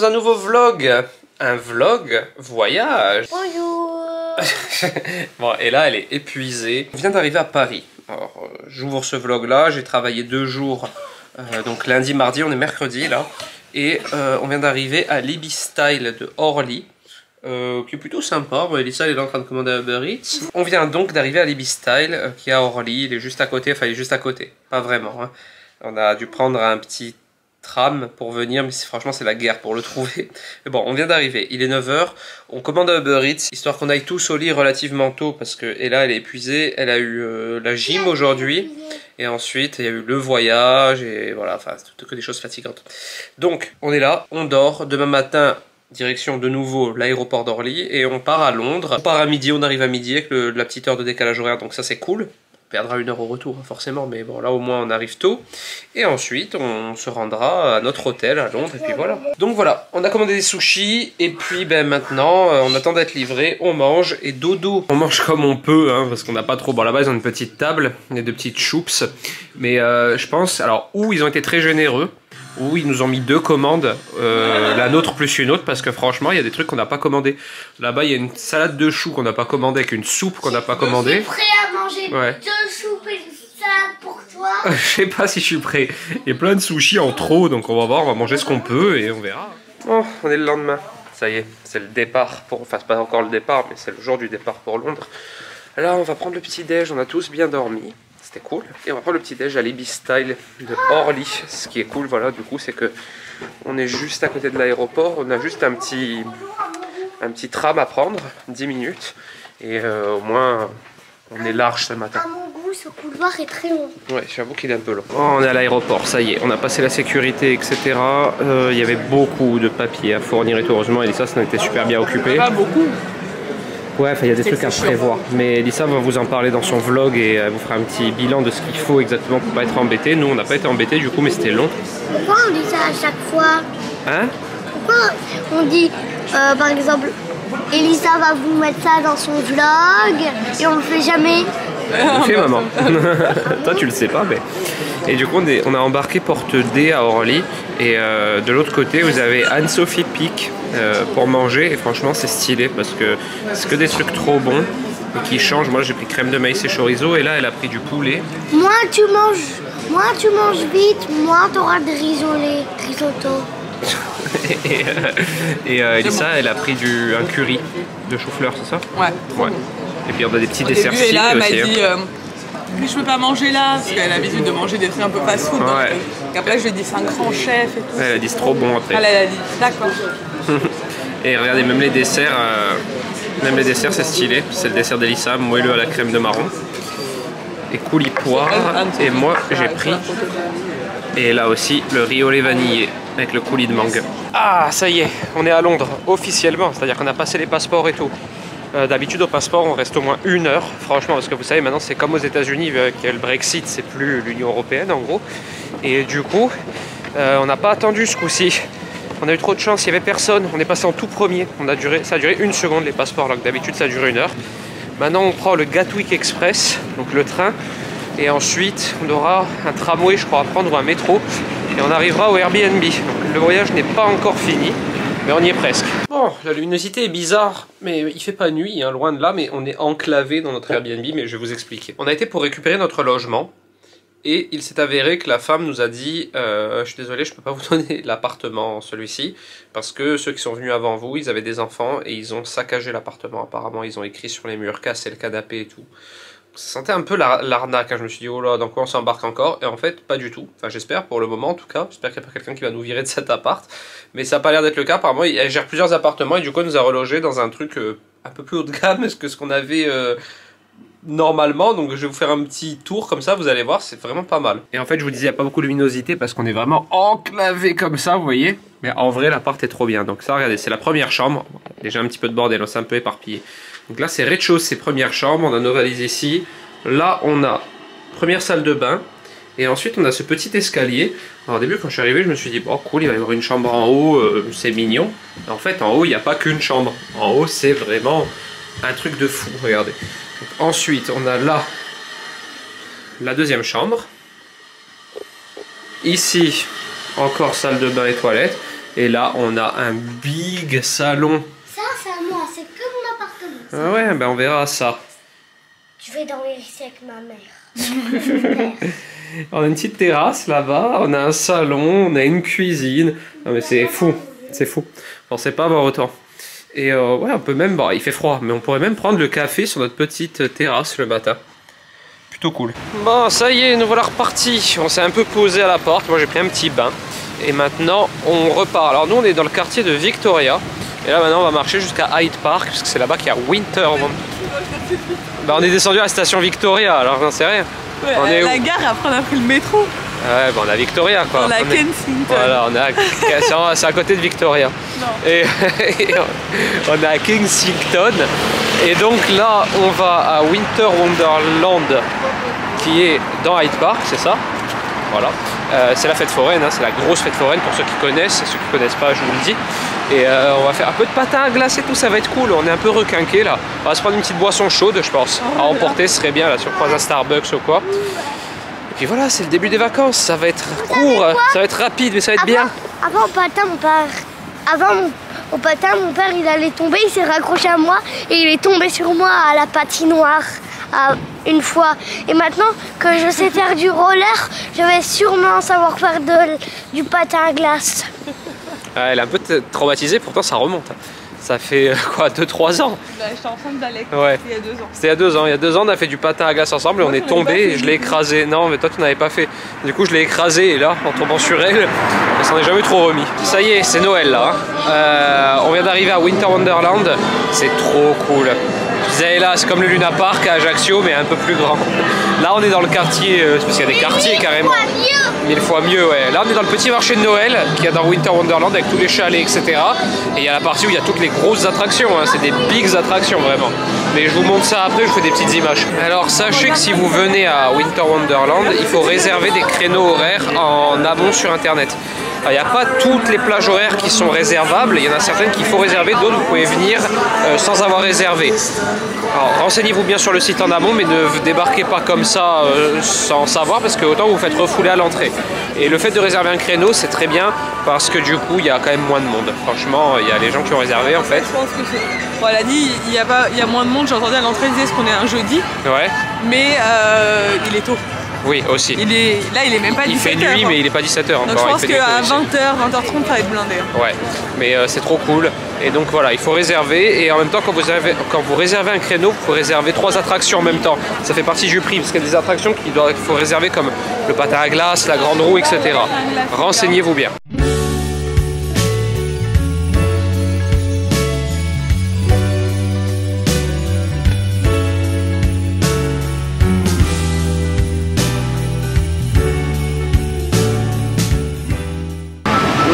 dans un nouveau vlog. Un vlog voyage. Bonjour. Bon, et là, elle est épuisée. On vient d'arriver à Paris. Alors, j'ouvre ce vlog-là. J'ai travaillé 2 jours. Donc lundi, mardi, on est mercredi là. Et on vient d'arriver à l'Ibis Style de Orly. Qui est plutôt sympa. Bon, Elisa elle est en train de commander un Uber Eats. On vient donc d'arriver à l'Ibis Style qui est à Orly. Il est juste à côté. Enfin, il est juste à côté. Pas vraiment. Hein. On a dû prendre un petit tram pour venir, mais franchement c'est la guerre pour le trouver. Mais bon, on vient d'arriver, il est 9 h, on commande un Uber Eats, histoire qu'on aille tous au lit relativement tôt, parce que Ella elle est épuisée, elle a eu la gym aujourd'hui, et ensuite il y a eu le voyage, et voilà, enfin c'est que des choses fatigantes. Donc, on est là, on dort, demain matin, direction de nouveau l'aéroport d'Orly, et on part à Londres. On part à midi, on arrive à midi avec la petite heure de décalage horaire, donc ça c'est cool. Perdra 1 heure au retour forcément, mais bon là au moins on arrive tôt et ensuite on se rendra à notre hôtel à Londres et puis voilà. Donc voilà, on a commandé des sushis et puis ben maintenant on attend d'être livré, on mange et dodo. On mange comme on peut hein, parce qu'on n'a pas trop, bon là-bas ils ont une petite table, des petites choups, mais je pense, alors où ils ont été très généreux, où ils nous ont mis 2 commandes, la nôtre plus une autre, parce que franchement il y a des trucs qu'on n'a pas commandé. Là-bas il y a une salade de choux qu'on n'a pas commandé avec une soupe qu'on n'a pas commandé. Je suis prêt à manger 2 soupes et une salade pour toi. Je sais pas si je suis prêt. Il y a plein de sushis en trop, donc on va voir, on va manger ce qu'on peut et on verra. Bon, on est le lendemain. Ça y est, c'est le départ. Enfin, c'est pas encore le départ, mais c'est le jour du départ pour Londres. Là, on va prendre le petit-déj, on a tous bien dormi. C'était cool. Et on va prendre le petit-déj à l'Ibis Style de Orly. Ce qui est cool, voilà, du coup, c'est que on est juste à côté de l'aéroport. On a juste un petit tram à prendre, 10 minutes. Et au moins, on est large ce matin. À mon goût, ce couloir est très long. Ouais, j'avoue qu'il est un peu long. Oh, on est à l'aéroport, ça y est. On a passé la sécurité, etc. Il y avait beaucoup de papiers à fournir et tout. Heureusement, Elisa s'en était super bien occupée. Pas beaucoup. Ouais, il y a des trucs à prévoir. Mais Elisa va vous en parler dans son vlog et elle vous fera un petit bilan de ce qu'il faut exactement pour pas être embêté. Nous, on n'a pas été embêtés du coup, mais c'était long. Pourquoi on dit ça à chaque fois? Hein? Pourquoi on dit, par exemple, Elisa va vous mettre ça dans son vlog et on le fait jamais? On le fait, maman. Toi, tu le sais pas, mais... Et du coup, on a embarqué porte D à Orly. Et de l'autre côté, vous avez Anne-Sophie Pic pour manger. Et franchement, c'est stylé parce que c'est que des trucs trop bons et qui changent. Moi, j'ai pris crème de maïs et chorizo. Et là, elle a pris du poulet. Moins tu manges vite, moins t'auras de risotto. et Elisa, elle a pris un curry de chou-fleur, c'est ça? Ouais. Et puis on a des petits Au desserts début, Ella m'a aussi. dit je peux pas manger là, parce qu'elle a l'habitude de manger des trucs un peu fast-food. Ouais. Donc après, je lui ai dit c'est un grand chef et tout. Elle a dit c'est trop bon après. Elle a dit d'accord. Et regardez, même les desserts, c'est stylé. C'est le dessert d'Elisa, moelleux à la crème de marron. Et coulis poire. Et moi, j'ai pris. Et là aussi, le riz au lait vanillé avec le coulis de mangue. Ah, ça y est, on est à Londres, officiellement. C'est-à-dire qu'on a passé les passeports et tout. D'habitude, au passeport, on reste au moins 1 heure. Franchement, parce que vous savez, maintenant, c'est comme aux États-Unis, avec le Brexit, c'est plus l'Union Européenne, en gros. Et du coup, on n'a pas attendu ce coup-ci. On a eu trop de chance, il n'y avait personne. On est passé en tout premier. Ça a duré 1 seconde, les passeports, alors que d'habitude, ça dure 1 heure. Maintenant, on prend le Gatwick Express, donc le train. Et ensuite, on aura un tramway, je crois, à prendre ou un métro. Et on arrivera au Airbnb. Donc, le voyage n'est pas encore fini, mais on y est presque. Bon, la luminosité est bizarre, mais il fait pas nuit, hein, loin de là, mais on est enclavé dans notre Airbnb, mais je vais vous expliquer. On a été pour récupérer notre logement, et il s'est avéré que la femme nous a dit je suis désolé, je peux pas vous donner l'appartement, celui-ci, parce que ceux qui sont venus avant vous, ils avaient des enfants, et ils ont saccagé l'appartement, apparemment, ils ont écrit sur les murs, cassé le canapé et tout. Ça sentait un peu l'arnaque, hein. Je me suis dit oh là, dans quoi on s'embarque encore? Et en fait pas du tout, enfin j'espère pour le moment en tout cas, j'espère qu'il n'y a pas quelqu'un qui va nous virer de cet appart, mais ça n'a pas l'air d'être le cas. Apparemment elle gère plusieurs appartements et du coup elle nous a relogé dans un truc un peu plus haut de gamme que ce qu'on avait normalement, donc je vais vous faire un petit tour comme ça, vous allez voir, c'est vraiment pas mal. Et en fait je vous disais il n'y a pas beaucoup de luminosité parce qu'on est vraiment enclavé comme ça, vous voyez, mais en vrai l'appart est trop bien. Donc ça regardez, c'est la première chambre, déjà un petit peu de bordel, c'est un peu éparpillé. Donc là c'est rez-de-chaussée, première chambre, on a nos valises ici. Là on a première salle de bain. Et ensuite on a ce petit escalier. Alors au début quand je suis arrivé je me suis dit oh cool, il va y avoir une chambre en haut, c'est mignon. En fait en haut il n'y a pas qu'une chambre. En haut c'est vraiment un truc de fou, regardez. Donc, ensuite on a là la deuxième chambre. Ici encore salle de bain et toilette. Et là, on a un big salon. Ça, c'est à moi, c'est que mon appartement. Ah ouais, ben on verra ça. Je vais dormir ici avec ma mère. On a une petite terrasse là-bas, on a un salon, on a une cuisine. Non mais c'est fou, c'est fou. Je pensais pas avoir autant. Et ouais, on peut même, bon, il fait froid, mais on pourrait même prendre le café sur notre petite terrasse le matin. Plutôt cool. Bon, ça y est, nous voilà repartis. On s'est un peu posé à la porte, moi j'ai pris un petit bain. Et maintenant, on repart. Alors nous, on est dans le quartier de Victoria. Et là, maintenant, on va marcher jusqu'à Hyde Park, parce que c'est là-bas qu'il y a Winter. Bah, on est descendu à la station Victoria, alors j'en sais rien. Ouais, on est la gare, après on a pris le métro. Ouais, bah, on est à Victoria quoi. On est à Kensington. Voilà, on est c'est à côté de Victoria. Non. Et on est à Kensington. Et donc là, on va à Winter Wonderland, qui est dans Hyde Park, c'est ça? Voilà. C'est la fête foraine, hein, c'est la grosse fête foraine pour ceux qui connaissent, et ceux qui connaissent pas, je vous le dis. Et on va faire un peu de patin à glace et tout, ça va être cool. On est un peu requinqué là. On va se prendre une petite boisson chaude, je pense. À emporter, ce serait bien là, si on croise un Starbucks ou quoi. Et puis voilà, c'est le début des vacances. Ça va être court, ça va être rapide, mais ça va être bien. Avant, au patin, mon père. Au patin, mon père, il allait tomber, il s'est raccroché à moi et il est tombé sur moi à la patinoire une fois. Et maintenant que je sais faire du roller, je vais sûrement savoir faire du patin à glace. Elle est un peu traumatisée, pourtant ça remonte. Ça fait quoi, 2-3 ans? Bah, j'étais enceinte d'Alex, ouais. il y a 2 ans. C'était il y a 2 ans. Il y a 2 ans, on a fait du patin à glace ensemble et on est tombé et je l'ai écrasé. Non, mais toi tu n'avais pas fait. Du coup, je l'ai écrasé et là, en tombant sur elle, elle s'en est jamais trop remis. Ça y est, c'est Noël là. On vient d'arriver à Winter Wonderland. C'est trop cool. Je disais là, c'est comme le Luna Park à Ajaccio, mais un peu plus grand. Là, on est dans le quartier, parce qu'il y a des quartiers carrément. 1000 fois mieux, ouais. Là, on est dans le petit marché de Noël qu'il y a dans Winter Wonderland avec tous les chalets, etc. Et il y a la partie où il y a toutes les grosses attractions, hein. C'est des bigs attractions vraiment. Mais je vous montre ça après, je vous fais des petites images. Alors, sachez que si vous venez à Winter Wonderland, il faut réserver des créneaux horaires en amont sur Internet. Il n'y a pas toutes les plages horaires qui sont réservables, il y en a certaines qu'il faut réserver, d'autres vous pouvez venir sans avoir réservé. Alors renseignez-vous bien sur le site en amont, mais ne débarquez pas comme ça sans savoir, parce que autant vous vous faites refouler à l'entrée. Et le fait de réserver un créneau, c'est très bien, parce que du coup il y a quand même moins de monde. Franchement, il y a les gens qui ont réservé en fait. Je pense que c'est... Bon, elle a dit il y a moins de monde, j'ai entendu à l'entrée dire qu'on est un jeudi. Ouais. Mais il est tôt. Oui, aussi. Là, il est même pas 17h. Il fait nuit, mais il est pas 17h encore. Donc je pense qu'à 20h, 20h30, ça va être blindé. Ouais, mais c'est trop cool. Et donc voilà, il faut réserver. Et en même temps, quand vous réservez un créneau, vous pouvez réserver 3 attractions en même temps. Ça fait partie du prix, parce qu'il y a des attractions qu'il faut réserver comme le patin à glace, la grande roue, etc. Renseignez-vous bien.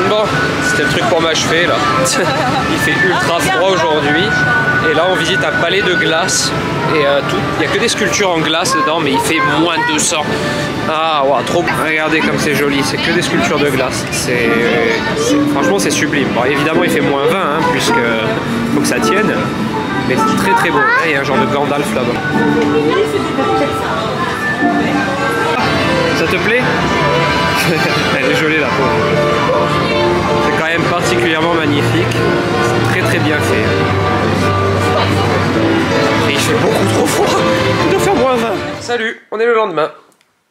Bon, c'était le truc pour m'achever là. Il fait ultra froid aujourd'hui. Et là on visite un palais de glace. Et il n'y a que des sculptures en glace dedans, mais il fait moins de 200. Ah ouais, trop. Regardez comme c'est joli, c'est que des sculptures de glace. Franchement c'est sublime. Bon, évidemment il fait moins 20 hein, puisque faut que ça tienne. Mais c'est très très beau. Il y a un genre de Gandalf là-bas. Ça te plaît? Elle est jolie la peau. C'est quand même particulièrement magnifique. C'est très très bien fait. Et il fait beaucoup trop froid. Il doit faire moins 20. Salut, on est le lendemain.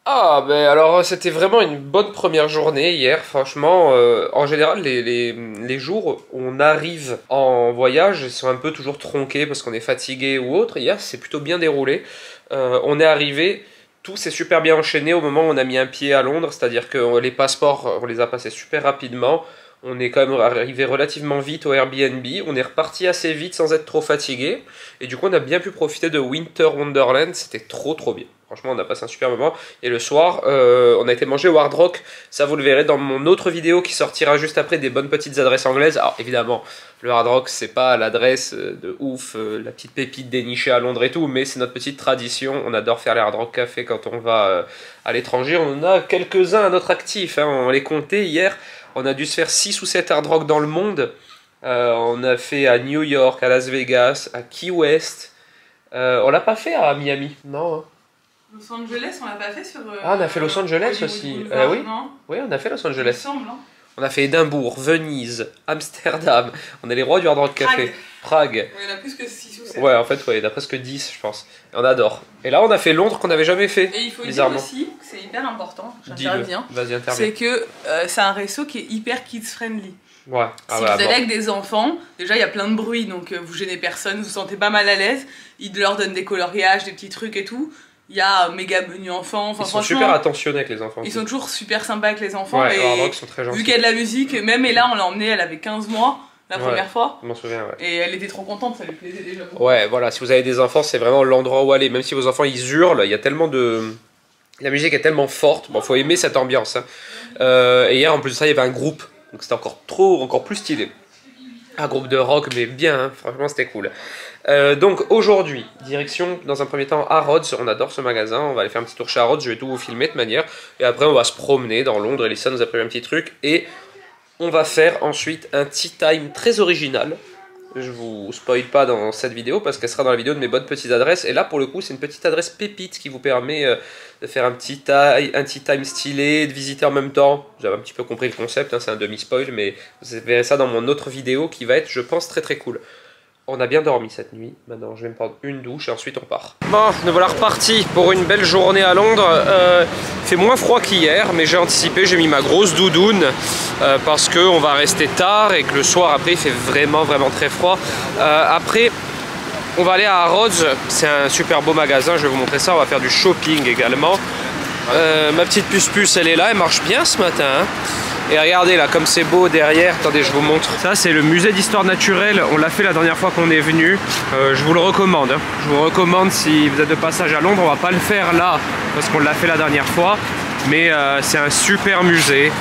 Ah ben alors c'était vraiment une bonne première journée hier, franchement. En général les jours où on arrive en voyage ils sont un peu toujours tronqués parce qu'on est fatigué ou autre. Hier c'est plutôt bien déroulé. On est arrivé, tout s'est super bien enchaîné au moment où on a mis un pied à Londres, c'est-à-dire que les passeports on les a passés super rapidement. On est quand même arrivé relativement vite au Airbnb, on est reparti assez vite sans être trop fatigué. Et du coup on a bien pu profiter de Winter Wonderland, c'était trop bien. Franchement on a passé un super moment. Et le soir on a été manger au Hard Rock, ça vous le verrez dans mon autre vidéo qui sortira juste après, des bonnes petites adresses anglaises. Alors évidemment le Hard Rock c'est pas l'adresse de ouf, la petite pépite dénichée à Londres et tout, mais c'est notre petite tradition, on adore faire les Hard Rock Café quand on va à l'étranger. On en a quelques-uns à notre actif, hein. On les comptait hier. On a dû se faire 6 ou 7 hard rock dans le monde. On a fait à New York, à Las Vegas, à Key West. On l'a pas fait à Miami, non hein. Los Angeles, on l'a pas fait sur... Ah, on a fait Los Angeles aussi. Boulevard, oui. Non Oui, on a fait Los il me Angeles. semble, hein. On a fait Édimbourg, Venise, Amsterdam. On est les rois du hard rock café. Prague. Ouais, il y en a plus que 6 ou 7. Ouais, en fait, ouais, il y en a presque 10, je pense. Et on adore. Et là, on a fait Londres qu'on n'avait jamais fait. Et il faut dire bizarrement. aussi, que c'est hyper important, Dis-le. j'interviens, Vas-y, interviens. c'est que c'est un resto qui est hyper kids-friendly. Ouais. Ah, Si ouais, vous allez bon. avec des enfants, déjà il y a plein de bruit, donc vous gênez personne, vous vous sentez pas mal à l'aise. Ils leur donnent des coloriages, des petits trucs et tout. Il y a méga menu enfant. Enfin, Ils sont super attentionnés avec les enfants. Ils sont toujours super sympas avec les enfants. Ouais, et Hard Rock sont très gentils. vu qu'il y a de la musique, même Ella, on l'a emmenée, elle avait 15 mois la première fois. Je m'en souviens, ouais. Et elle était trop contente, ça lui plaisait déjà beaucoup. Ouais, voilà, si vous avez des enfants, c'est vraiment l'endroit où aller. Même si vos enfants ils hurlent, il y a tellement de. La musique est tellement forte, bon, faut aimer cette ambiance. Hein. Et hier, en plus de ça, il y avait un groupe, donc c'était encore plus stylé. Un groupe de rock, mais bien, hein. Franchement, c'était cool. Donc aujourd'hui, direction dans un premier temps Harrods, on adore ce magasin, on va aller faire un petit tour chez Harrods, je vais tout vous filmer de manière, et après on va se promener dans Londres, Elissa nous a prévu un petit truc, et on va faire ensuite un tea time très original. Je vous spoil pas dans cette vidéo parce qu'elle sera dans la vidéo de mes bonnes petites adresses, et là pour le coup c'est une petite adresse pépite qui vous permet de faire un tea time stylé, de visiter en même temps. Vous avez un petit peu compris le concept, hein, c'est un demi-spoil, mais vous verrez ça dans mon autre vidéo qui va être, je pense, très très cool. On a bien dormi cette nuit, maintenant je vais me prendre une douche et ensuite on part. Bon, nous voilà repartis pour une belle journée à Londres. Il fait moins froid qu'hier, mais j'ai anticipé, j'ai mis ma grosse doudoune parce qu'on va rester tard et que le soir après il fait vraiment très froid. Après, on va aller à Harrods, c'est un super beau magasin, je vais vous montrer ça, on va faire du shopping également. Ma petite puce elle est là, elle marche bien ce matin. Hein. Et regardez là, comme c'est beau derrière, attendez je vous montre. Ça c'est le musée d'histoire naturelle, on l'a fait la dernière fois qu'on est venu. Je vous le recommande, hein. Je vous recommande si vous êtes de passage à Londres, on va pas le faire là parce qu'on l'a fait la dernière fois. Mais c'est un super musée,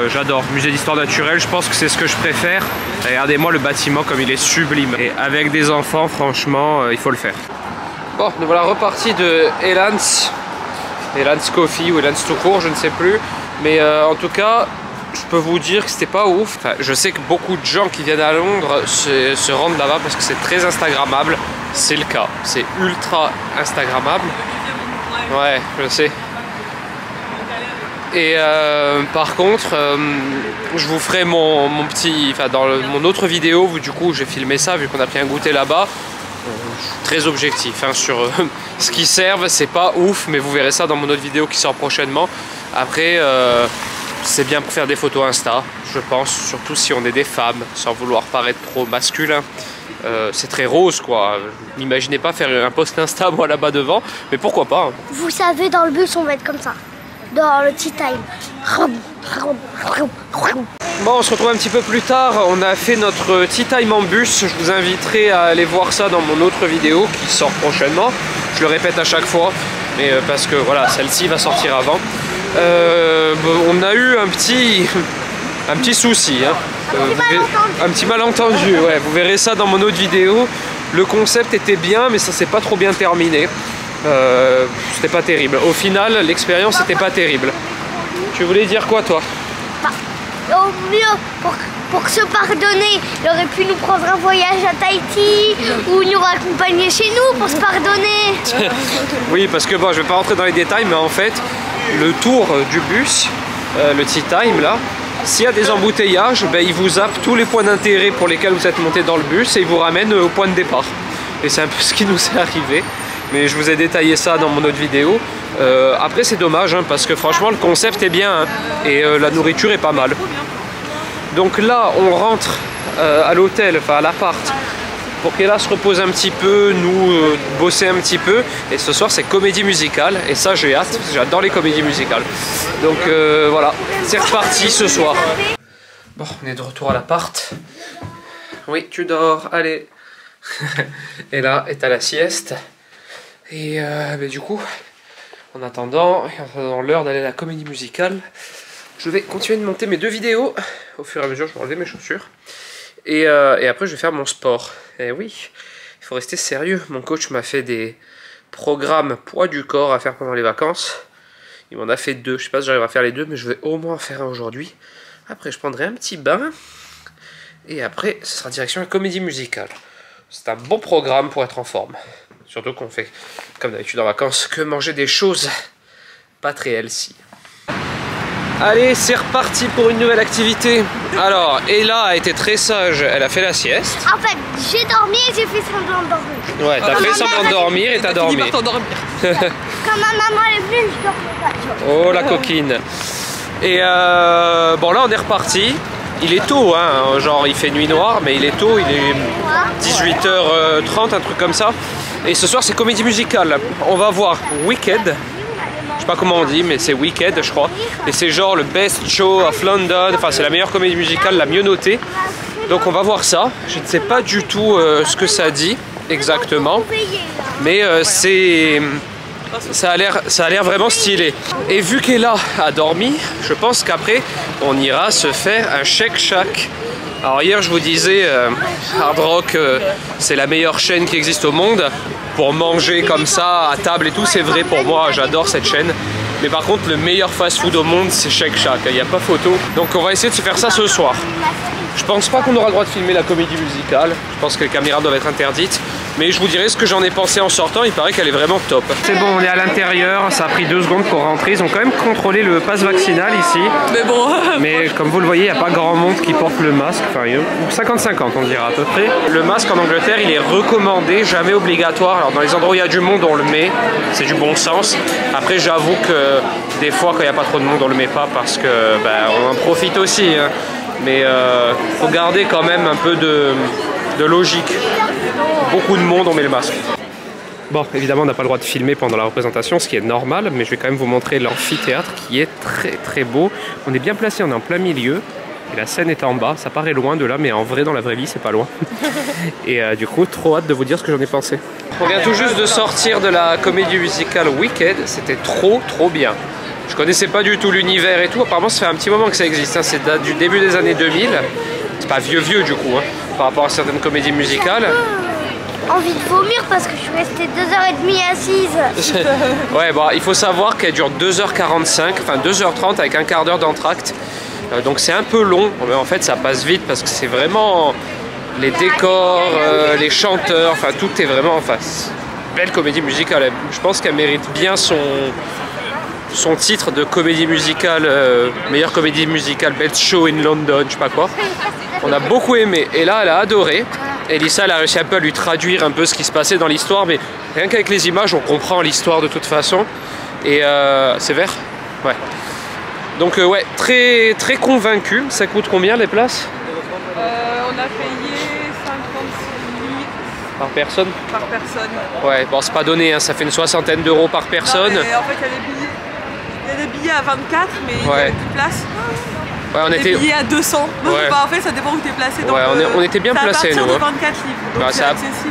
j'adore, musée d'histoire naturelle, je pense que c'est ce que je préfère. Regardez-moi le bâtiment comme il est sublime. Et avec des enfants, franchement, il faut le faire. Bon, nous voilà repartis de Elance Coffee ou Elance tout court, je ne sais plus. Mais en tout cas, je peux vous dire que c'était pas ouf. Enfin, je sais que beaucoup de gens qui viennent à Londres se rendent là-bas parce que c'est très instagrammable. C'est le cas, c'est ultra instagrammable. Ouais, je sais. Et par contre, je vous ferai mon petit... Enfin, dans mon autre vidéo, du coup, j'ai filmé ça vu qu'on a pris un goûter là-bas. Très objectif hein, sur ce qu'ils servent, c'est pas ouf, mais vous verrez ça dans mon autre vidéo qui sort prochainement. Après, c'est bien pour faire des photos Insta, je pense, surtout si on est des femmes, sans vouloir paraître trop masculin. C'est très rose quoi, n'imaginez pas faire un post Insta moi là-bas devant, mais pourquoi pas hein. Vous savez, dans le bus, on va être comme ça. Dans le tea time. Bon, on se retrouve un petit peu plus tard, on a fait notre tea time en bus, je vous inviterai à aller voir ça dans mon autre vidéo qui sort prochainement. Je le répète à chaque fois, mais parce que voilà, celle-ci va sortir avant. On a eu un petit souci, hein. Un petit malentendu, ouais, vous verrez ça dans mon autre vidéo. Le concept était bien, mais ça s'est pas trop bien terminé. C'était pas terrible. Au final, l'expérience n'était pas terrible. Tu voulais dire quoi, toi? Au mieux, pour se pardonner, il aurait pu nous prendre un voyage à Tahiti ou nous raccompagner chez nous pour se pardonner. Oui, parce que bon, je vais pas rentrer dans les détails, mais en fait, le tour du bus, le tea time là, s'il y a des embouteillages, ben, il vous zappe tous les points d'intérêt pour lesquels vous êtes monté dans le bus et il vous ramène au point de départ. Et c'est un peu ce qui nous est arrivé. Mais je vous ai détaillé ça dans mon autre vidéo. Après c'est dommage hein, parce que franchement le concept est bien hein, et la nourriture est pas mal. Donc là on rentre à l'hôtel, enfin à l'appart, pour qu'Ella se repose un petit peu, nous bosser un petit peu. Et ce soir c'est comédie musicale et ça j'ai hâte, j'adore les comédies musicales. Donc voilà, c'est reparti ce soir. Bon, on est de retour à l'appart. Oui, tu dors, allez. Ella est à la sieste. Et du coup, en attendant l'heure d'aller à la comédie musicale, je vais continuer de monter mes deux vidéos. Au fur et à mesure, je vais enlever mes chaussures. Et après, je vais faire mon sport. Et oui, il faut rester sérieux. Mon coach m'a fait des programmes poids du corps à faire pendant les vacances. Il m'en a fait 2. Je sais pas si j'arrive à faire les 2, mais je vais au moins en faire un aujourd'hui. Après, je prendrai un petit bain. Et après, ce sera direction la comédie musicale. C'est un bon programme pour être en forme. Surtout qu'on fait, comme d'habitude en vacances, que manger des choses pas très healthy. Allez, c'est reparti pour une nouvelle activité. Alors, Ella a été très sage, elle a fait la sieste. En fait, j'ai dormi et j'ai fait semblant de dormir. Ouais, t'as fait semblant de dormir et t'as dormi. Quand ma maman est venue, je dormais pas. Oh la coquine. Et bon là on est reparti. Il est tôt, hein, genre il fait nuit noire, mais il est tôt, il est 18h30, un truc comme ça. Et ce soir c'est comédie musicale. On va voir Wicked. Je sais pas comment on dit, mais c'est Wicked, je crois. Et c'est genre le best show of London. Enfin, c'est la meilleure comédie musicale, la mieux notée. Donc on va voir ça. Je ne sais pas du tout ce que ça dit exactement, mais ça a l'air vraiment stylé. Et vu qu'Ella a dormi, je pense qu'après on ira se faire un Shake Shack. Alors hier je vous disais Hard Rock c'est la meilleure chaîne qui existe au monde pour manger comme ça à table et tout, c'est vrai pour moi, j'adore cette chaîne. Mais par contre le meilleur fast food au monde c'est Shake Shack, il n'y a pas photo. Donc on va essayer de se faire ça ce soir. Je pense pas qu'on aura le droit de filmer la comédie musicale, je pense que les caméras doivent être interdites. Mais je vous dirai ce que j'en ai pensé en sortant, il paraît qu'elle est vraiment top. C'est bon, on est à l'intérieur, ça a pris 2 secondes pour rentrer. Ils ont quand même contrôlé le pass vaccinal ici. Mais bon. Mais comme vous le voyez, il n'y a pas grand monde qui porte le masque. Enfin, 50-50 on dira à peu près. Le masque en Angleterre, il est recommandé, jamais obligatoire. Alors dans les endroits où il y a du monde, on le met. C'est du bon sens. Après, j'avoue que des fois, quand il n'y a pas trop de monde, on le met pas parce que on en profite aussi. Hein. Mais faut garder quand même un peu de logique. Beaucoup de monde, on met le masque. Bon, évidemment, on n'a pas le droit de filmer pendant la représentation, ce qui est normal, mais je vais quand même vous montrer l'amphithéâtre qui est très très beau. On est bien placé, on est en plein milieu, et la scène est en bas. Ça paraît loin de là, mais en vrai, dans la vraie vie, c'est pas loin. Et du coup, trop hâte de vous dire ce que j'en ai pensé. On vient tout juste de sortir de la comédie musicale Wicked, c'était trop bien. Je connaissais pas du tout l'univers et tout, apparemment ça fait un petit moment que ça existe, hein. C'est du début des années 2000, c'est pas vieux du coup, hein, par rapport à certaines comédies musicales. Envie de vomir parce que je suis restée 2h30 assise. Ouais, bon, il faut savoir qu'elle dure 2h45, enfin 2h30 avec un quart d'heure d'entracte, donc c'est un peu long, mais en fait ça passe vite parce que c'est vraiment les décors, les chanteurs, enfin tout est vraiment en face. Belle comédie musicale, je pense qu'elle mérite bien son titre de comédie musicale, meilleure comédie musicale, best show in London, je sais pas quoi. On a beaucoup aimé et là elle a adoré. Elissa elle a réussi un peu à lui traduire un peu ce qui se passait dans l'histoire, mais rien qu'avec les images on comprend l'histoire de toute façon. Et c'est vert? Ouais. Donc ouais, très convaincu. Ça coûte combien les places? On a payé 56 000 par personne? Par personne. Ouais, bon c'est pas donné, hein, ça fait une 60aine d'euros par personne. Non, mais en fait il y a des billets à 24, mais il y a plus de place. Ouais, on était... Des billets à 200. Donc ouais. en fait ça dépend où tu es placé. Donc, ouais, on était bien placés nous. C'est à partir de 24 livres. Donc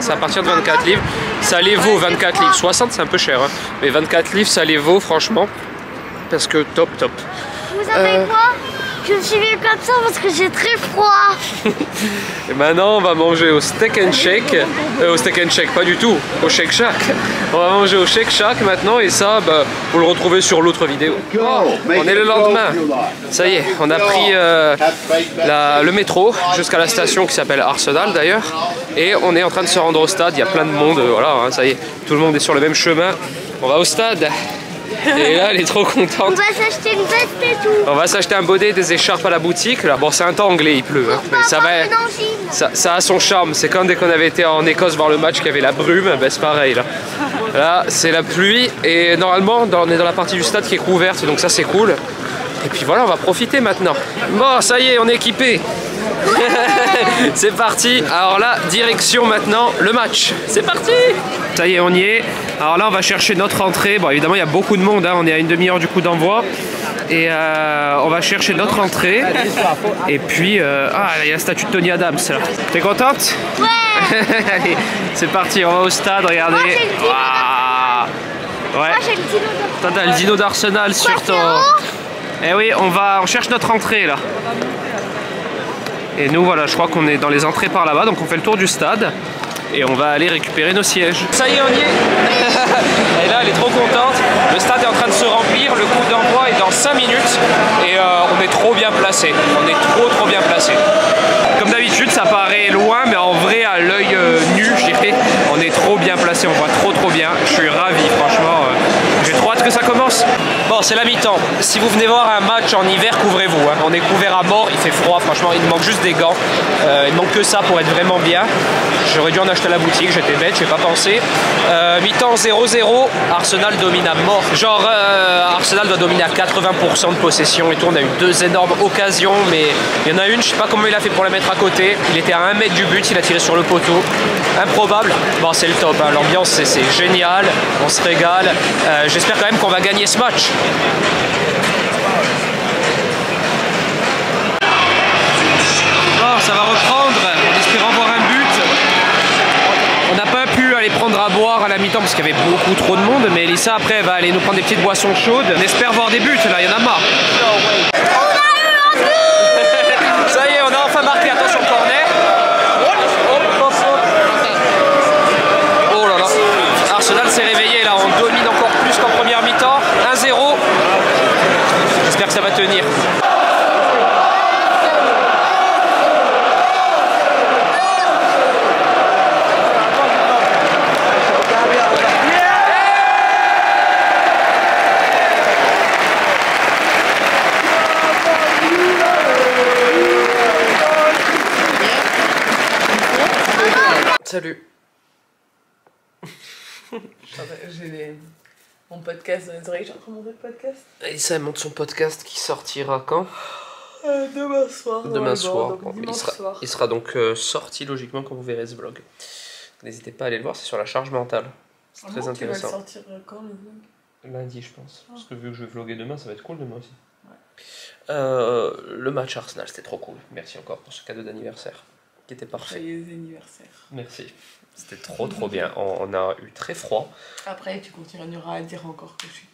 c'est à partir de 24 livres. Ça les vaut 24 livres. 60 c'est un peu cher, hein. Mais 24 livres ça les vaut franchement. Parce que top. Vous savez quoi? Je me suis mis comme ça parce que j'ai très froid. Et maintenant on va manger au Steak and Shake. Au Steak and Shake, pas du tout, au Shake Shack. On va manger au Shake Shack maintenant et ça, vous le retrouvez sur l'autre vidéo. On est le lendemain. Ça y est, on a pris le métro jusqu'à la station qui s'appelle Arsenal d'ailleurs. Et on est en train de se rendre au stade, il y a plein de monde, voilà, hein, ça y est, tout le monde est sur le même chemin. On va au stade. Et là elle est trop contente. On va s'acheter une veste et tout. On va s'acheter un bonnet, des écharpes à la boutique. Là. Bon c'est un temps anglais, il pleut. Hein. Mais ça a son charme. C'est comme dès qu'on avait été en Écosse voir le match qu'il y avait la brume, c'est pareil là. Là c'est la pluie et normalement on est dans la partie du stade qui est couverte, donc ça c'est cool. Et puis voilà, on va profiter maintenant. Bon ça y est, on est équipé. C'est parti. Alors là, direction maintenant le match. C'est parti. Ça y est, on y est. Alors là, on va chercher notre entrée. Bon, évidemment, il y a beaucoup de monde. Hein. On est à une demi-heure du coup d'envoi. Et on va chercher notre entrée. Et puis, il y a la statue de Tony Adams là. T'es contente? Ouais. Allez, c'est parti. On va au stade. Regardez. Ouais. Moi, j'ai le dino d'Arsenal. Toi, t'as le dino d'Arsenal sur ton. Eh oui, on cherche notre entrée là. Et nous voilà, je crois qu'on est dans les entrées par là-bas, donc on fait le tour du stade et on va aller récupérer nos sièges. Ça y est, on y est. Et là, elle est trop contente. Le stade est en train de se remplir, le coup d'envoi est dans 5 minutes et on est trop bien placé. On est trop bien placé. Comme d'habitude, ça paraît loin, mais en vrai, à l'œil nu, je dirais, on est trop bien placé. On voit trop bien. Je suis ravi, franchement. J'ai trop hâte que ça commence. Bon, Bon, c'est la mi-temps. Si vous venez voir un match en hiver, couvrez-vous. Hein. On est couvert à mort, il fait froid, franchement, il me manque juste des gants. Il me manque que ça pour être vraiment bien. J'aurais dû en acheter à la boutique, j'étais bête, j'ai pas pensé. Mi-temps 0-0, Arsenal domine à mort. Genre, Arsenal doit dominer à 80% de possession et tout. On a eu 2 énormes occasions, mais il y en a une, je sais pas comment il a fait pour la mettre à côté. Il était à 1 mètre du but, il a tiré sur le poteau. Improbable. Bon, c'est le top, hein. L'ambiance c'est génial, on se régale. J'espère quand même qu'on va gagner ce match. Bon, ça va reprendre, en espérant voir un but. On n'a pas pu aller prendre à boire à la mi-temps parce qu'il y avait beaucoup trop de monde, mais Elissa après va aller nous prendre des petites boissons chaudes. On espère voir des buts, là il y en a marre. Ça y est, on a enfin marqué, attention le corner. Oh là là, Arsenal s'est réveillé là, on domine encore plus qu'en première mi-temps. 1-0. J'espère que ça va tenir. Salut. J'ai mon podcast dans les oreilles, j'ai en train de monter le podcast. Elissa elle monte son podcast qui sortira quand? Demain soir. Demain soir. Donc Bon, dimanche soir. il sera donc sorti logiquement quand vous verrez ce vlog. N'hésitez pas à aller le voir, c'est sur la charge mentale. C'est très intéressant. Tu vas le sortir quand le vlog? Lundi je pense. Parce que vu que je vais vlogger demain, ça va être cool demain aussi. Ouais. Le match Arsenal c'était trop cool. Merci encore pour ce cadeau d'anniversaire qui était parfait. Joyeux anniversaire. Merci. C'était trop bien. On a eu très froid. Après tu continueras à dire encore que je suis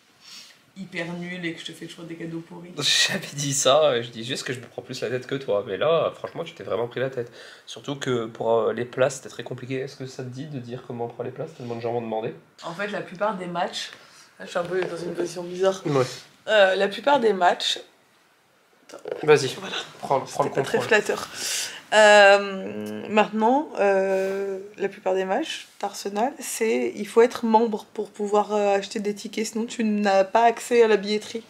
hyper nulle et que je te fais toujours des cadeaux pourris. J'avais dit ça, je dis juste que je me prends plus la tête que toi. Mais là, franchement, tu t'es vraiment pris la tête. Surtout que pour les places, c'était très compliqué. Est-ce que ça te dit de dire comment on prend les places? Tellement de gens m'ont demandé. En fait, la plupart des matchs, là, je suis un peu dans une position bizarre. Ouais. La plupart des matchs. Vas-y, Voilà. prends le C'était pas très contrôle. flatteur. Maintenant, la plupart des matchs d'Arsenal, il faut être membre pour pouvoir acheter des tickets, sinon tu n'as pas accès à la billetterie.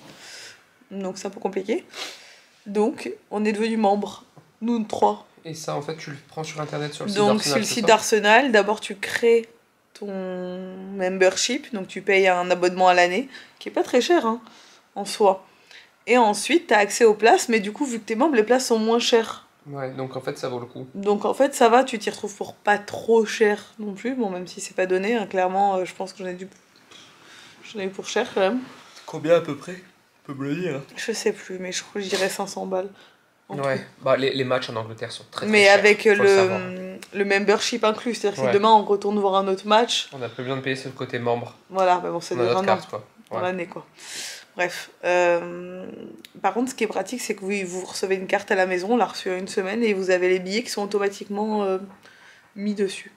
Donc c'est un peu compliqué. Donc on est devenus membres, nous 3. Et ça, en fait, tu le prends sur internet sur le site Donc d'Arsenal. sur le site d'Arsenal, d'abord tu crées ton membership, donc tu payes un abonnement à l'année, qui est pas très cher hein, en soi. Et ensuite tu as accès aux places, mais du coup vu que tu es membre, les places sont moins chères. Ouais, donc en fait, ça vaut le coup. Donc en fait ça va, tu t'y retrouves pour pas trop cher non plus, bon même si c'est pas donné, hein, clairement je pense que j'en ai eu pour cher quand même. Combien à peu près? Tu peux me le dire. Je sais plus, mais je crois que je dirais 500 balles. Ouais, bah les matchs en Angleterre sont très mais chers. avec faut le savoir. le membership inclus, c'est-à-dire que Ouais. si demain on retourne voir un autre match, On a plus besoin de payer sur le côté membre. voilà, bah bon ça On a dure notre un an carte, quoi. dans Ouais. l'année quoi. Bref, par contre ce qui est pratique c'est que vous recevez une carte à la maison, on l'a reçue en une semaine et vous avez les billets qui sont automatiquement mis dessus.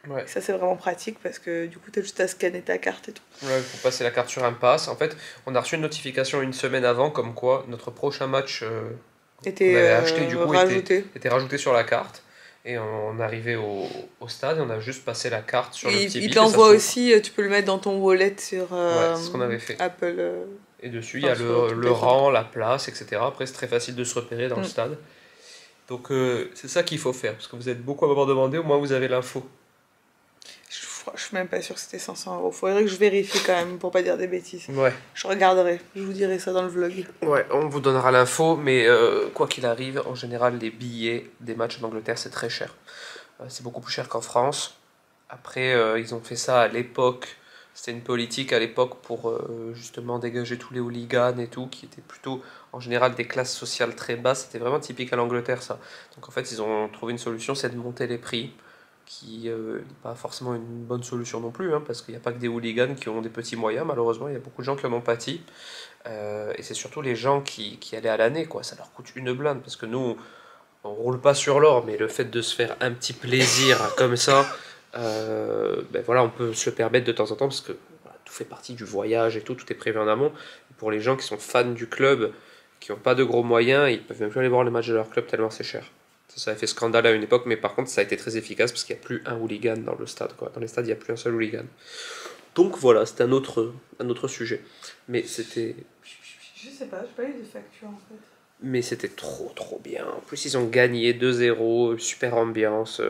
Ouais. Ça c'est vraiment pratique parce que du coup t'as juste à scanner ta carte et tout. Ouais, faut passer la carte sur un pass. En fait, on a reçu une notification une semaine avant, comme quoi notre prochain match Était qu'on avait acheté, du coup, rajouté. était rajouté sur la carte. Et on arrivait au stade et on a juste passé la carte sur le Et petit il bip. t'envoie et ça aussi, tu peux le mettre dans ton wallet sur Ouais, c'est ce qu'on avait fait. Apple. Et dessus, il y a Enfin, sur toutes le les rang, la place, etc. Après, c'est très facile de se repérer dans le Mm. stade. Donc, c'est ça qu'il faut faire. Parce que vous êtes beaucoup à m'avoir demandé, au moins vous avez l'info. Je suis même pas sûre que c'était 500 €. Faudrait que je vérifie quand même pour pas dire des bêtises. Ouais. Je regarderai, je vous dirai ça dans le vlog. Ouais, on vous donnera l'info, mais quoi qu'il arrive, en général, les billets des matchs en Angleterre, c'est très cher. C'est beaucoup plus cher qu'en France. Après, ils ont fait ça à l'époque. C'était une politique à l'époque pour justement dégager tous les hooligans et tout, qui étaient plutôt en général des classes sociales très basses. C'était vraiment typique à l'Angleterre, ça. Donc en fait, ils ont trouvé une solution, c'est de monter les prix, qui n'est pas forcément une bonne solution non plus, hein, parce qu'il n'y a pas que des hooligans qui ont des petits moyens, malheureusement, il y a beaucoup de gens qui en ont pâti. Et c'est surtout les gens qui allaient à l'année, quoi. Ça leur coûte une blinde, parce que nous, on roule pas sur l'or, mais le fait de se faire un petit plaisir comme ça, ben voilà, on peut se le permettre de temps en temps, parce que voilà, tout fait partie du voyage et tout est prévu en amont. Et pour les gens qui sont fans du club, qui n'ont pas de gros moyens, ils peuvent même plus aller voir les matchs de leur club tellement c'est cher. Ça a fait scandale à une époque, mais par contre ça a été très efficace parce qu'il n'y a plus un hooligan dans le stade, quoi. Dans les stades, il n'y a plus un seul hooligan. Donc voilà, c'était un autre sujet. Mais c'était... Je sais pas, j'ai pas eu de facture en fait. Mais c'était trop bien. En plus, ils ont gagné 2-0, super ambiance,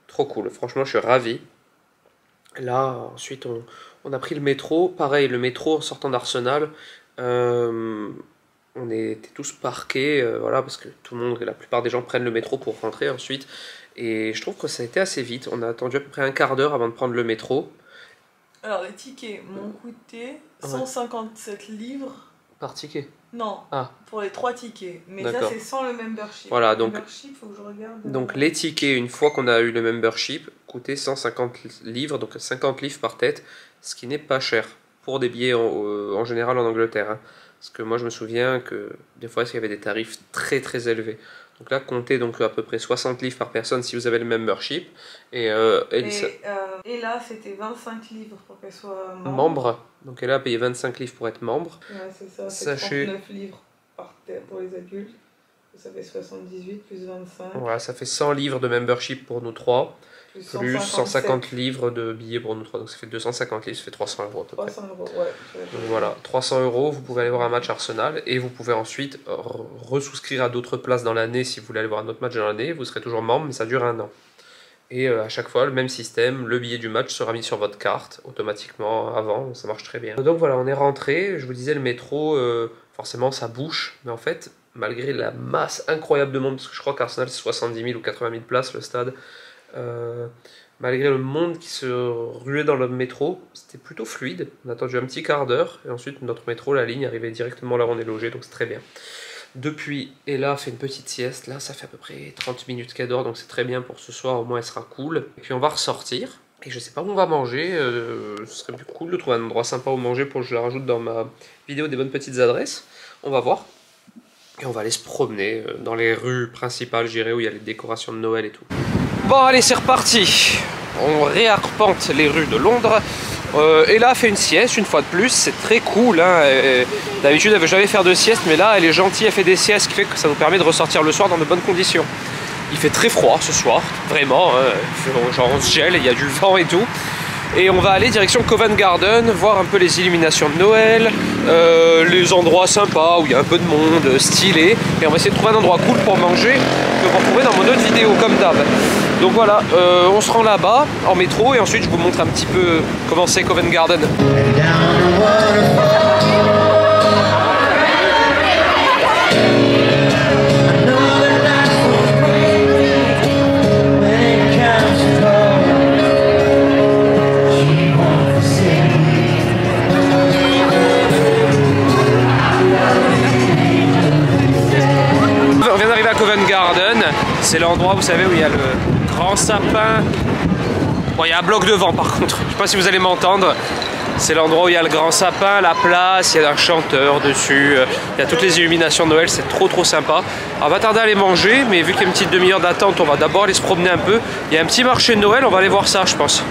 trop cool. Franchement, je suis ravi. Là, ensuite, on a pris le métro. Pareil, le métro en sortant d'Arsenal, on était tous parqués, voilà, parce que tout le monde, la plupart des gens prennent le métro pour rentrer ensuite. Et je trouve que ça a été assez vite. On a attendu à peu près un quart d'heure avant de prendre le métro. Alors, les tickets m'ont coûté 157 livres. Par ticket? Non, pour les 3 tickets. Mais ça, c'est sans le membership. Voilà, le membership, faut que je regarde. Donc les tickets, une fois qu'on a eu le membership, coûtaient 150 livres, donc 50 livres par tête, ce qui n'est pas cher pour des billets en général en Angleterre. Hein. Parce que moi, je me souviens que des fois, il y avait des tarifs très élevés. Donc là, comptez donc à peu près 60 livres par personne si vous avez le membership. Et là, c'était 25 livres pour qu'elle soit membre. Donc elle a payé 25 livres pour être membre. Ouais, c'est ça, c'est 39 livres par terre pour les adultes. Ça fait 78 plus 25. Voilà, ça fait 100 livres de membership pour nous trois. Plus 150 livres de billets pour nous trois. Donc ça fait 250 livres, ça fait 300 € à peu près. 300 €, ouais. Donc voilà, 300 €, vous pouvez aller voir un match Arsenal et vous pouvez ensuite resouscrire à d'autres places dans l'année si vous voulez aller voir un autre match dans l'année. Vous serez toujours membre, mais ça dure 1 an. Et à chaque fois, le même système, le billet du match sera mis sur votre carte automatiquement avant, ça marche très bien. Donc voilà, on est rentré, je vous disais le métro, forcément ça bouche, mais en fait, malgré la masse incroyable de monde, parce que je crois qu'Arsenal c'est 70 000 ou 80 000 places le stade, malgré le monde qui se ruait dans le métro, c'était plutôt fluide. On a attendu un petit quart d'heure et ensuite notre métro, la ligne, arrivait directement là où on est logé, donc c'est très bien. Depuis, Ella fait une petite sieste, là ça fait à peu près 30 minutes qu'elle dort, donc c'est très bien pour ce soir, au moins elle sera cool. Et puis on va ressortir, et je sais pas où on va manger, ce serait plus cool de trouver un endroit sympa où manger pour que je la rajoute dans ma vidéo des bonnes petites adresses. On va voir. Et on va aller se promener dans les rues principales, j'irai où il y a les décorations de Noël et tout. Bon allez, c'est reparti. On réarpente les rues de Londres. Ella fait une sieste une fois de plus, c'est très cool. Hein. D'habitude elle veut jamais faire de sieste, mais là elle est gentille, elle fait des siestes, ce qui fait que ça nous permet de ressortir le soir dans de bonnes conditions. Il fait très froid ce soir, vraiment, hein. Genre on se gèle, il y a du vent et tout. Et on va aller direction Covent Garden, voir un peu les illuminations de Noël, les endroits sympas où il y a un peu de monde, stylé. Et on va essayer de trouver un endroit cool pour manger, que vous retrouverez dans mon autre vidéo, comme d'hab. Donc voilà, on se rend là-bas, en métro, et ensuite je vous montre un petit peu comment c'est Covent Garden. On vient d'arriver à Covent Garden, c'est l'endroit, vous savez, où il y a le grand sapin. Bon, il y a un bloc de vent par contre, je sais pas si vous allez m'entendre. C'est l'endroit où il y a le grand sapin, la place, il y a un chanteur dessus, il y a toutes les illuminations de Noël, c'est trop sympa. On va tarder à aller manger, mais vu qu'il y a une petite demi-heure d'attente, on va d'abord aller se promener un peu. Il y a un petit marché de Noël, on va aller voir ça je pense.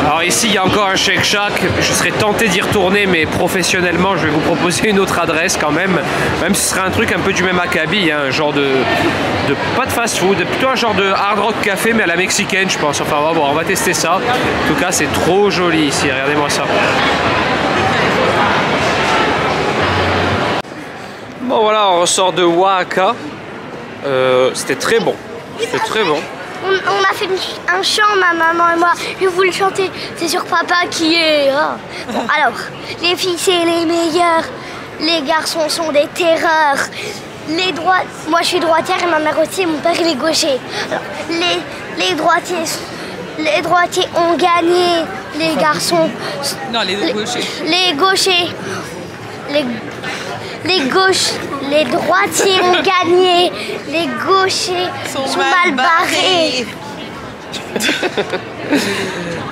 Alors ici il y a encore un Shake Shack, je serais tenté d'y retourner, mais professionnellement je vais vous proposer une autre adresse quand même si ce serait un truc un peu du même acabit, hein, un genre de pas de fast food, plutôt un genre de hard rock café mais à la mexicaine je pense. Enfin on va tester ça, en tout cas c'est trop joli ici, regardez-moi ça. Bon voilà, on ressort de Oaxaca, c'était très bon, c'était très bon. On a fait un chant, ma maman et moi. Je voulais chanter. C'est sur papa qui est. Oh. Bon, alors, les filles, c'est les meilleures. Les garçons sont des terreurs. Moi, je suis droitière et ma mère aussi. Et mon père, il est gaucher. Alors, les droitiers ont gagné. Les garçons. Non, les gauchers. Les gauchers. Les droitiers ont gagné, les gauchers sont mal barrés.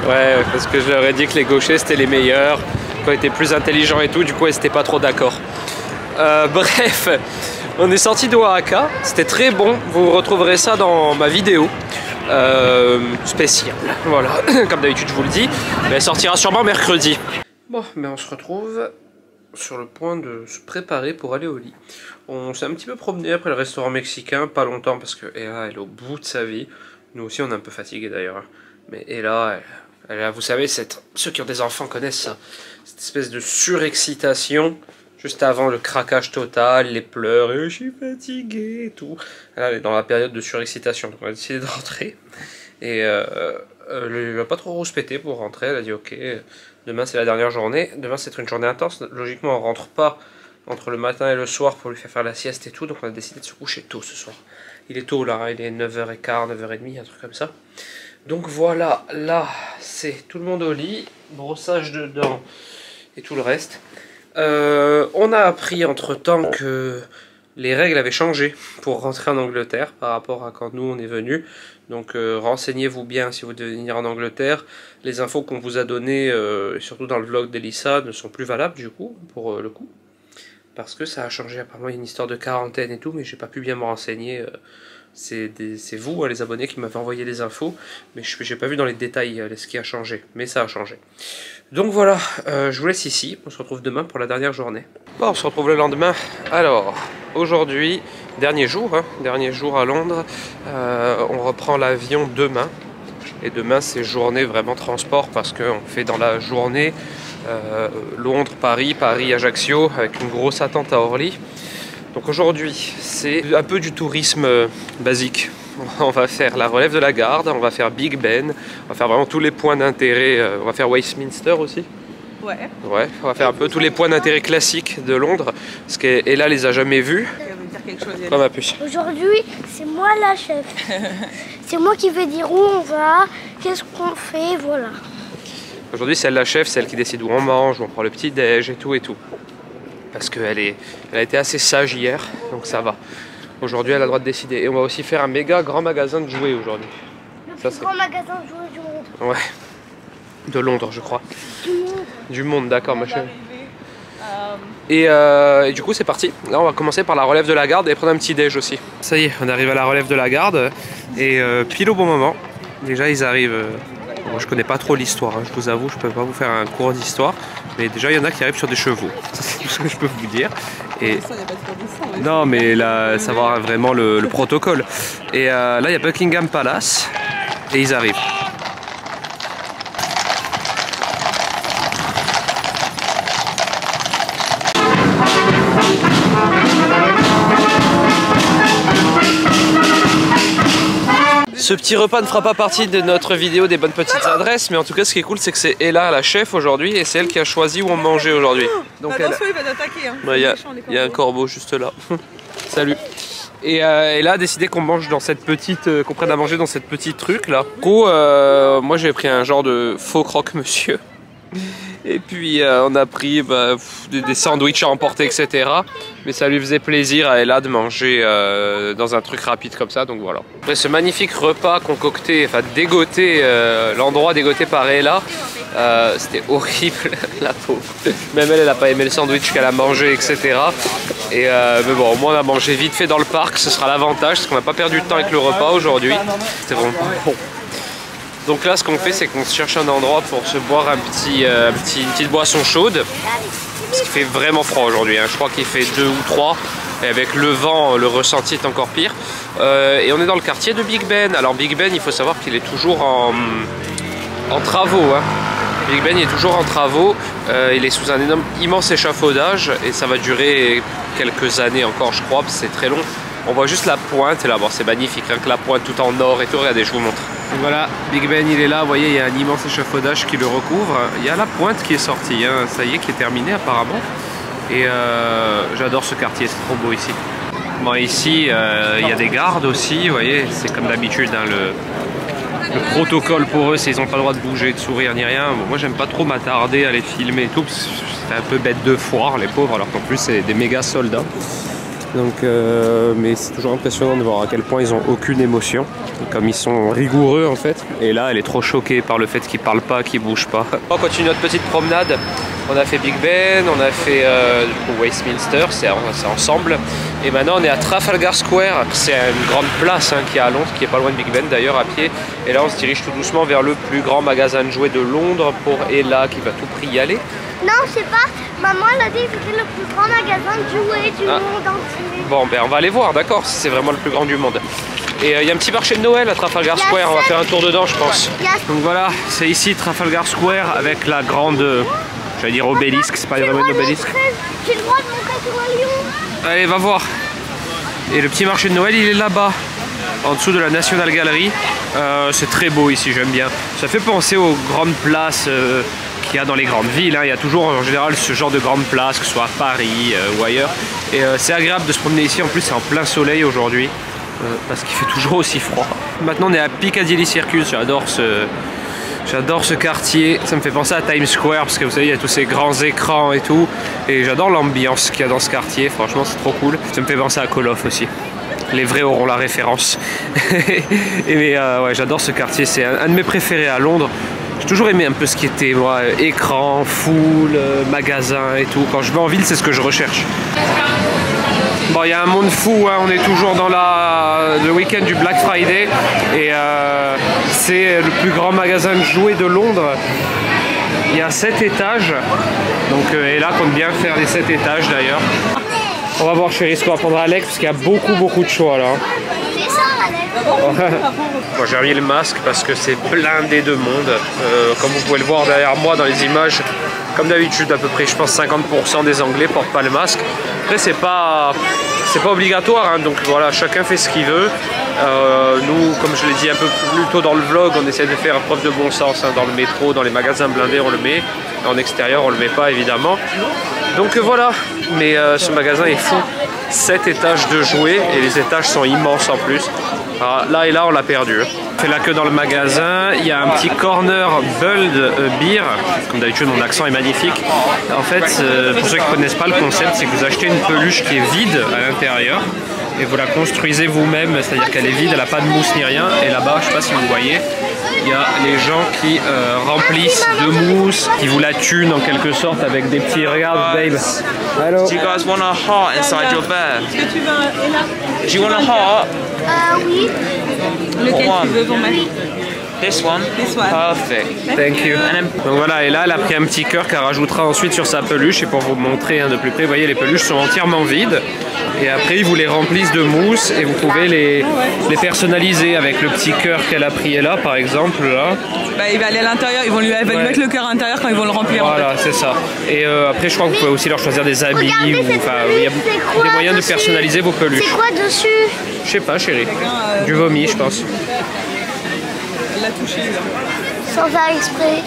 Ouais, parce que je leur ai dit que les gauchers c'était les meilleurs, qu'ils étaient plus intelligents et tout, du coup ils n'étaient pas trop d'accord. Bref, on est sorti de Oaxaca, c'était très bon, vous retrouverez ça dans ma vidéo spéciale. Voilà, comme d'habitude je vous le dis, mais elle sortira sûrement mercredi. Bon, mais on se retrouve sur le point de se préparer pour aller au lit. On s'est un petit peu promené après le restaurant mexicain, pas longtemps parce que Ella elle est au bout de sa vie. Nous aussi on est un peu fatigués d'ailleurs. Mais Ella Là, vous savez, ceux qui ont des enfants connaissent ça. Cette espèce de surexcitation juste avant le craquage total, les pleurs, je suis fatigué et tout. Là, elle est dans la période de surexcitation, donc on a décidé de rentrer. Et elle va pas trop rouspéter pour rentrer, elle a dit ok, demain c'est la dernière journée, demain c'est une journée intense, logiquement on rentre pas entre le matin et le soir pour lui faire la sieste et tout, donc on a décidé de se coucher tôt ce soir. Il est tôt là, il est 9h15, 9h30, un truc comme ça. Donc voilà, là c'est tout le monde au lit, brossage de dents et tout le reste. On a appris entre temps que les règles avaient changé pour rentrer en Angleterre par rapport à quand nous on est venus. Donc renseignez-vous bien si vous devez venir en Angleterre. Les infos qu'on vous a données, surtout dans le vlog d'Elissa, ne sont plus valables du coup, pour le coup. Parce que ça a changé, apparemment il y a une histoire de quarantaine et tout, mais j'ai pas pu bien me renseigner. C'est vous, les abonnés, qui m'avez envoyé les infos, mais j'ai pas vu dans les détails ce qui a changé, mais ça a changé. Donc voilà, je vous laisse ici, on se retrouve demain pour la dernière journée. Bon, on se retrouve le lendemain. Alors, aujourd'hui, dernier jour à Londres, on reprend l'avion demain. Et demain, c'est journée vraiment transport, parce qu'on fait dans la journée Londres-Paris, Paris-Ajaccio, avec une grosse attente à Orly. Donc aujourd'hui, c'est un peu du tourisme basique. On va faire la relève de la garde, on va faire Big Ben, on va faire vraiment tous les points d'intérêt. On va faire Westminster aussi. Ouais. Ouais, on va faire un peu tous les points d'intérêt classiques de Londres, parce qu'Ella les a jamais vus. Comme ma puce. Aujourd'hui, c'est moi la chef. C'est moi qui vais dire où on va, qu'est-ce qu'on fait, voilà. Aujourd'hui, c'est elle la chef, c'est elle qui décide où on mange, où on prend le petit déj et tout et tout. Parce qu'elle a été assez sage hier, donc ça va. Aujourd'hui, elle a le droit de décider. Et on va aussi faire un méga grand magasin de jouets aujourd'hui. Le plus grand magasin de jouets du monde. Ouais. De Londres, je crois. Du monde, d'accord, ma chérie. Et du coup, c'est parti. Là, on va commencer par la relève de la garde et prendre un petit déj aussi. Ça y est, on arrive à la relève de la garde. Et pile au bon moment. Déjà, ils arrivent... Moi, je connais pas trop l'histoire, hein. Je vous avoue, je peux pas vous faire un cours d'histoire. Mais déjà, il y en a qui arrivent sur des chevaux. C'est tout ce que je peux vous dire. Et... Non, mais là, savoir vraiment le protocole. Et là, il y a Buckingham Palace. Et ils arrivent. Ce petit repas ne fera pas partie de notre vidéo des bonnes petites adresses, mais en tout cas ce qui est cool c'est que c'est Ella la chef aujourd'hui et c'est elle qui a choisi où on mangeait aujourd'hui. Donc attention, il va t'attaquer. Hein. Il y a un corbeau juste là. Salut. Et elle a décidé qu'on mange dans cette petite, qu'on prenne à manger dans cette petite truc là. Du coup, moi j'ai pris un genre de faux croque-monsieur. Et puis on a pris des sandwichs à emporter, etc. Mais ça lui faisait plaisir à Ella de manger dans un truc rapide comme ça, donc voilà. Après ce magnifique repas concocté, enfin dégoté, l'endroit dégoté par Ella, c'était horrible, la pauvre. Même elle n'a pas aimé le sandwich qu'elle a mangé, etc. Et mais bon, au moins on a mangé vite fait dans le parc, ce sera l'avantage, parce qu'on n'a pas perdu de temps avec le repas aujourd'hui. C'était vraiment bon. Donc là, ce qu'on fait, c'est qu'on se cherche un endroit pour se boire une petite boisson chaude. Parce qu'il fait vraiment froid aujourd'hui, hein. Je crois qu'il fait 2 ou 3. Et avec le vent, le ressenti est encore pire. Et on est dans le quartier de Big Ben. Alors Big Ben, il faut savoir qu'il est toujours en travaux, hein. Big Ben est toujours en travaux. Il est sous un immense échafaudage. Et ça va durer quelques années encore, je crois. C'est très long. On voit juste la pointe. Et là, bon, c'est magnifique. Rien que la pointe tout en or et tout. Regardez, je vous montre. Donc voilà, Big Ben il est là, vous voyez il y a un immense échafaudage qui le recouvre. Il y a la pointe qui est sortie, hein. Ça y est, qui est terminée apparemment. Et j'adore ce quartier, c'est trop beau ici. Bon ici, il y a des gardes aussi, vous voyez, c'est comme d'habitude, hein, le protocole pour eux, c'est qu'ils n'ont pas le droit de bouger, de sourire ni rien. Bon, moi j'aime pas trop m'attarder à les filmer et tout, parce que c'est un peu bête de foire les pauvres, alors qu'en plus c'est des méga soldats. Donc, mais c'est toujours impressionnant de voir à quel point ils ont aucune émotion, comme ils sont rigoureux en fait. Et là, elle est trop choquée par le fait qu'ils parlent pas, qu'ils bougent pas. On continue notre petite promenade. On a fait Big Ben, on a fait Westminster, c'est ensemble. Et maintenant, on est à Trafalgar Square. C'est une grande place hein, qui est à Londres, qui est pas loin de Big Ben d'ailleurs à pied. Et là, on se dirige tout doucement vers le plus grand magasin de jouets de Londres pour Ella qui va tout prix y aller. Non, je sais pas. Maman elle a dit que c'était le plus grand magasin de jouets du monde entier. Bon, ben on va aller voir, d'accord, si c'est vraiment le plus grand du monde. Et il y a un petit marché de Noël à Trafalgar Square, on va faire un tour dedans je pense. Donc voilà, c'est ici Trafalgar Square avec la grande, j'allais dire obélisque, c'est pas vraiment une obélisque. J'ai le droit de montrer sur un lion. Allez, va voir. Et le petit marché de Noël, il est là-bas, en dessous de la National Gallery. C'est très beau ici, j'aime bien. Ça fait penser aux grandes places qu'il y a dans les grandes villes. Hein. Il y a toujours en général ce genre de grandes places, que ce soit à Paris ou ailleurs. Et c'est agréable de se promener ici. En plus, c'est en plein soleil aujourd'hui, parce qu'il fait toujours aussi froid. Maintenant, on est à Piccadilly Circus. J'adore ce quartier, ça me fait penser à Times Square parce que vous savez il y a tous ces grands écrans et tout et j'adore l'ambiance qu'il y a dans ce quartier, franchement c'est trop cool. Ça me fait penser à Call of aussi, les vrais auront la référence. Mais ouais, j'adore ce quartier, c'est un de mes préférés à Londres. J'ai toujours aimé un peu ce qui était moi, écran, foule, magasin et tout. Quand je vais en ville c'est ce que je recherche. Bon, il y a un monde fou, hein. On est toujours dans le week-end du Black Friday et c'est le plus grand magasin de jouets de Londres. Il y a 7 étages, donc et là compte bien faire les 7 étages d'ailleurs. On va voir chérie ce qu'on va prendre à Alex parce qu'il y a beaucoup de choix là. Moi j'ai remis le masque parce que c'est blindé de monde. Comme vous pouvez le voir derrière moi dans les images, comme d'habitude à peu près je pense 50% des Anglais portent pas le masque. Après c'est pas obligatoire hein, donc voilà chacun fait ce qu'il veut. Nous comme je l'ai dit un peu plus tôt dans le vlog, on essaie de faire preuve de bon sens hein, dans le métro, dans les magasins blindés on le met, en extérieur on le met pas évidemment. Donc voilà, mais ce magasin est fou, 7 étages de jouets et les étages sont immenses en plus. Alors, là et là on l'a perdu. On fait la queue dans le magasin, il y a un petit corner Bud Beer, comme d'habitude mon accent est magnifique. En fait, pour ceux qui ne connaissent pas le concept, c'est que vous achetez une peluche qui est vide à l'intérieur et vous la construisez vous-même, c'est-à-dire qu'elle est vide, elle n'a pas de mousse ni rien. Et là-bas, je ne sais pas si vous voyez, il y a les gens qui remplissent de mousse, qui vous la tunent en quelque sorte avec des petits regards, babe. Hello. Do you guys want a heart inside your bear? Est-ce que tu veux un... Do you want a heart? Oui. Lequel tu veux pour mettre? This one? This one. Perfect. Thank you. Donc voilà, et là elle a pris un petit cœur qu'elle rajoutera ensuite sur sa peluche. Et pour vous montrer hein, de plus près, vous voyez les peluches sont entièrement vides. Et après ils vous les remplissent de mousse et vous pouvez les personnaliser avec le petit cœur qu'elle a pris là par exemple. Là. Bah, il va aller à l'intérieur, ils vont lui mettre le cœur à l'intérieur quand ils vont le remplir. Voilà, c'est ça. Et après je crois que vous pouvez aussi leur choisir des habits. Regardez ou, cette il y a peluche, des moyens de dessus personnaliser vos peluches. C'est quoi dessus? Je sais pas chérie. Du vomi je pense. La toucher là. Sans faire exprès.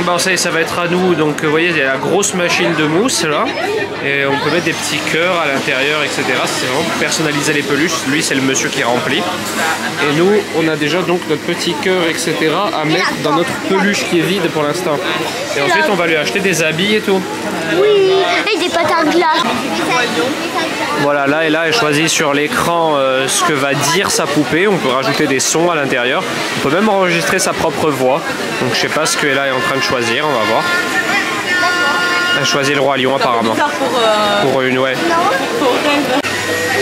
Bon ça va être à nous, donc vous voyez il y a la grosse machine de mousse là et on peut mettre des petits cœurs à l'intérieur etc. C'est vraiment pour personnaliser les peluches, lui c'est le monsieur qui remplit et nous on a déjà donc notre petit cœur etc. à mettre dans notre peluche qui est vide pour l'instant et ensuite on va lui acheter des habits et tout. Oui, et des pâtes à glace. Voilà, là et là elle choisit sur l'écran ce que va dire sa poupée, on peut rajouter des sons à l'intérieur, on peut même enregistrer sa propre voix, donc je sais pas ce qu'elle est en train de choisir, on va voir. Elle choisit le roi lion apparemment. Pour une ouais.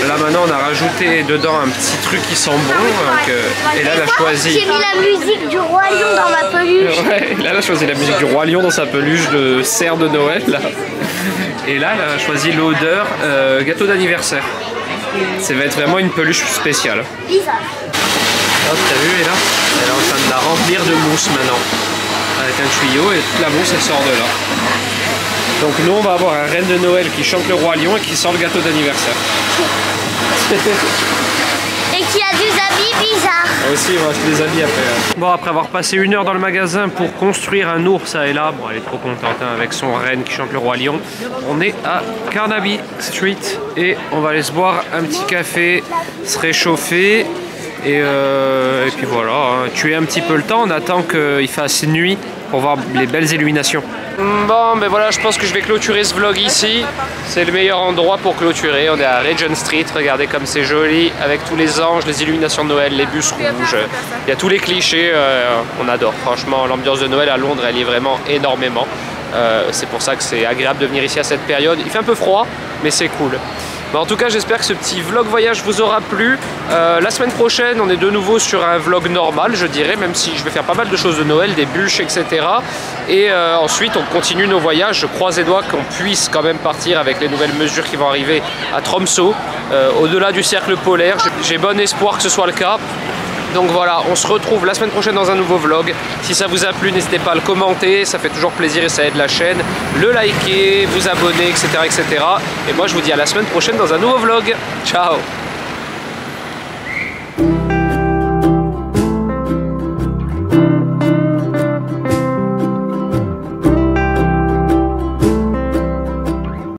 Là maintenant on a rajouté dedans un petit truc qui sent bon, donc, et là elle a choisi... J'ai mis la musique du roi lion dans ma peluche. Ouais, là elle a choisi la musique du roi lion dans sa peluche de cerf de Noël là. Et là elle a choisi l'odeur gâteau d'anniversaire. Ça va être vraiment une peluche spéciale. Hop, t'as vu, elle est là? Elle est en train de la remplir de mousse maintenant. Avec un tuyau et toute la mousse elle sort de là. Donc nous on va avoir un reine de Noël qui chante le roi lion et qui sort le gâteau d'anniversaire. Et qui a des habits bizarres. Aussi on va acheter des habits après. Bon après avoir passé 1 heure dans le magasin pour construire un ours ça et là, bon elle est trop contente hein, avec son reine qui chante le roi lion. On est à Carnaby Street et on va aller se boire un petit café, se réchauffer. Et puis voilà, hein, tuer un petit peu le temps, on attend qu'il fasse nuit pour voir les belles illuminations. Bon, ben voilà, je pense que je vais clôturer ce vlog ici. C'est le meilleur endroit pour clôturer. On est à Regent Street, regardez comme c'est joli, avec tous les anges, les illuminations de Noël, les bus rouges. Il y a tous les clichés, on adore. Franchement, l'ambiance de Noël à Londres, elle y est vraiment énormément. C'est pour ça que c'est agréable de venir ici à cette période. Il fait un peu froid, mais c'est cool. Bah, en tout cas, j'espère que ce petit vlog voyage vous aura plu. La semaine prochaine, on est de nouveau sur un vlog normal, je dirais, même si je vais faire pas mal de choses de Noël, des bûches, etc. Et ensuite, on continue nos voyages. Je croise les doigts qu'on puisse quand même partir avec les nouvelles mesures qui vont arriver à Tromsø, au-delà du cercle polaire. J'ai bon espoir que ce soit le cas. Donc voilà, on se retrouve la semaine prochaine dans un nouveau vlog. Si ça vous a plu, n'hésitez pas à le commenter, ça fait toujours plaisir et ça aide la chaîne. Le liker, vous abonner, etc., etc. Et moi, je vous dis à la semaine prochaine dans un nouveau vlog. Ciao!